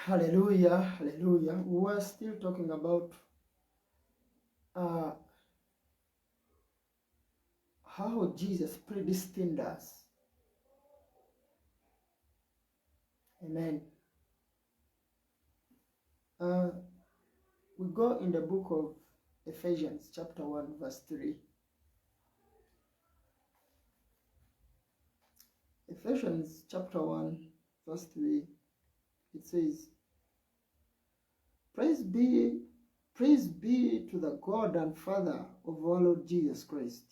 Hallelujah, hallelujah. We are still talking about uh, how Jesus predestined us. Amen. We go in the book of Ephesians chapter 1 verse 3. Ephesians chapter 1 verse 3, it says, Praise be to the God and Father of our Lord Jesus Christ,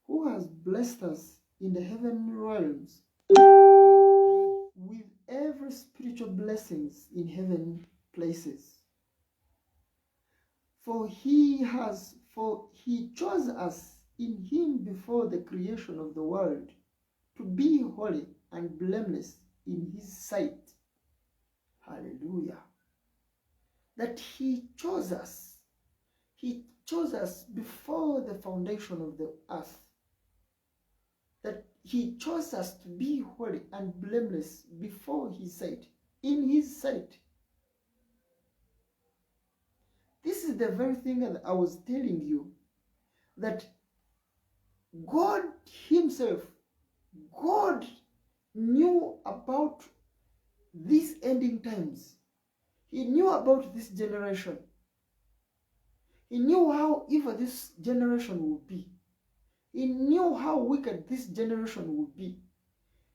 who has blessed us in the heavenly realms with every spiritual blessings in heavenly places. For he chose us in him before the creation of the world to be holy and blameless in his sight. Hallelujah. That he chose us. He chose us before the foundation of the earth. That he chose us to be holy and blameless before his sight, in his sight. This is the very thing that I was telling you, that God himself, God knew about these ending times. He knew about this generation. He knew how evil this generation would be. He knew how wicked this generation would be.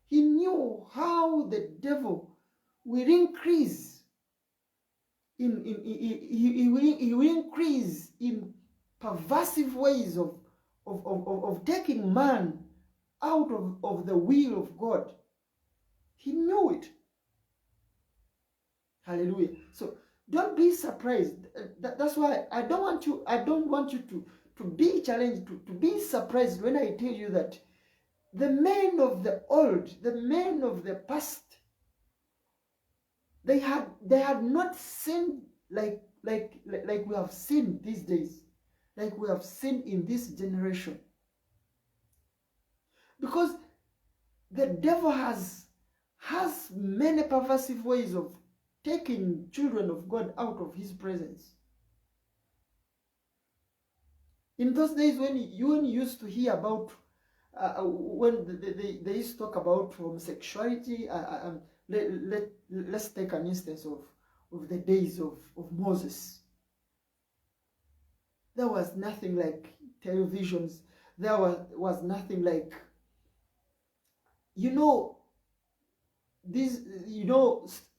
He knew how the devil will increase he will increase in perversive ways of taking man out of the will of God. He knew it. Hallelujah. So don't be surprised. That's why I don't want you to be challenged, to be surprised when I tell you that the men of the old, the men of the past, they had not sinned like we have seen these days, like we have seen in this generation. Because the devil has many perversive ways of taking children of God out of his presence. In those days when you used to hear about, when they used to talk about homosexuality, let's take an instance of the days of Moses. There was nothing like televisions. There was nothing like, these,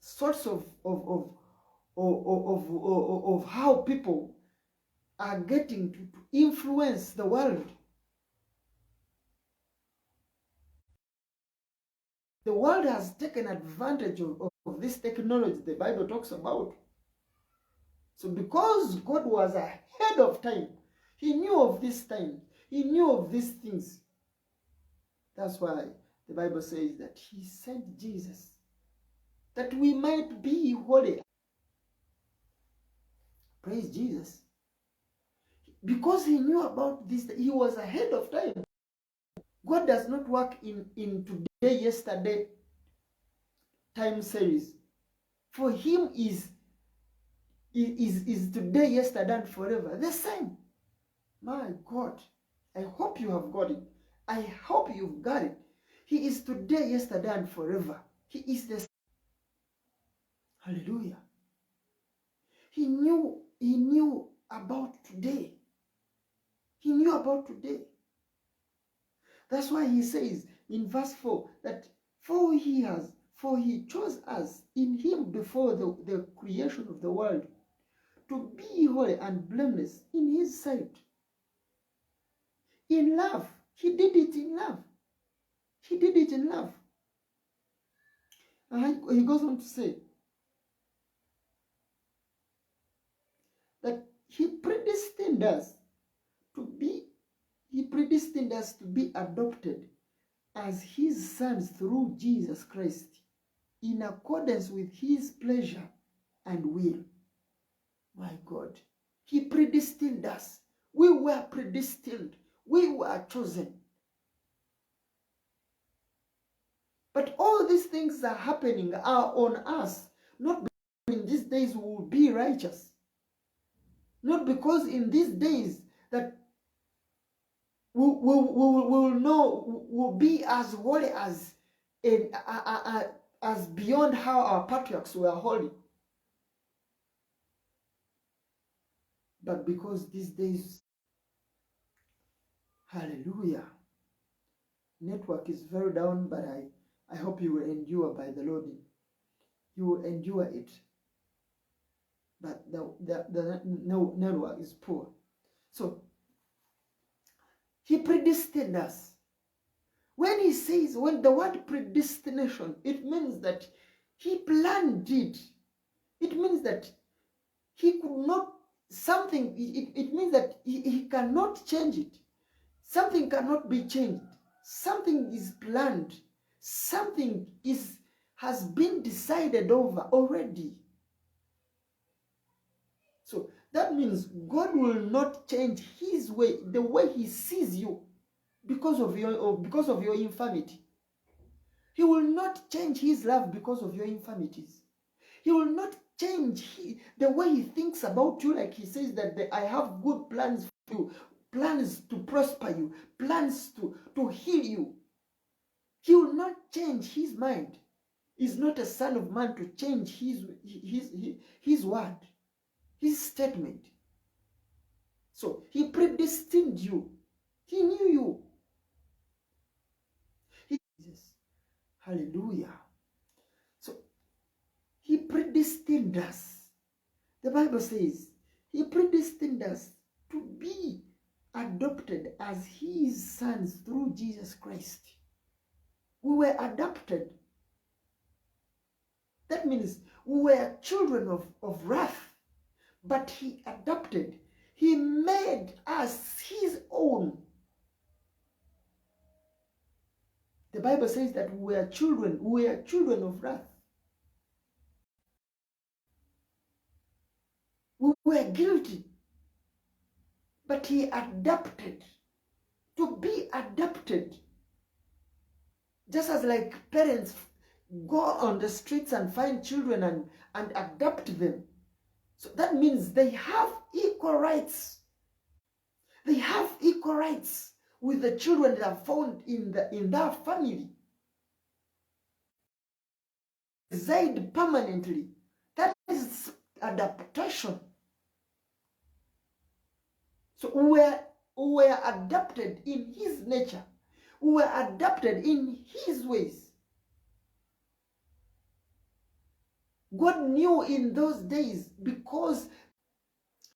sorts of how people are getting to influence the world. The world has taken advantage of this technology the Bible talks about. So because God was ahead of time, he knew of this time, he knew of these things. That's why the Bible says that he sent Jesus, that we might be holy. Praise Jesus. Because he knew about this, he was ahead of time. God does not work in today, yesterday time series. For him is today, yesterday, and forever the same. My God, I hope you have got it. I hope you've got it. He is today, yesterday, and forever. He is the same. Hallelujah. He knew about today. He knew about today. That's why he says in verse 4 that for he chose us in him before the creation of the world to be holy and blameless in his sight. In love. He did it in love. He did it in love. And he goes on to say that he predestined us to be adopted as his sons through Jesus Christ, in accordance with his pleasure and will. My God, he predestined us. We were predestined. We were chosen. But all these things are happening are on us, not in these days we will be righteous. Not because in these days that we will know, will be as holy as beyond how our patriarchs were holy. But because these days, hallelujah, network is very down, but I hope you will endure by the loading. You will endure it. But the network is poor. So, he predestined us. When he says, when the word predestination, it means that he planned it. It means that he could not, something, it means that he cannot change it. Something cannot be changed. Something is planned. Something has been decided over already. So that means God will not change his way, the way he sees you because of your infirmity. He will not change his love because of your infirmities. He will not change the way he thinks about you, like he says that I have good plans for you, plans to prosper you, plans to heal you. He will not change his mind. He's not a son of man to change his word, his statement. So he predestined you. He knew you. Hallelujah. So he predestined us. The Bible says he predestined us to be adopted as his sons through Jesus Christ. We were adopted. That means we were children of wrath, but he adopted. He made us his own. The Bible says that we are children of wrath. We were guilty, but he adopted. To be adopted, just as like parents go on the streets and find children and adopt them. So that means they have equal rights. They have equal rights with the children that are found in their family. Reside permanently. That is adaptation. So we were adopted in his nature. We were adopted in his ways. God knew in those days, because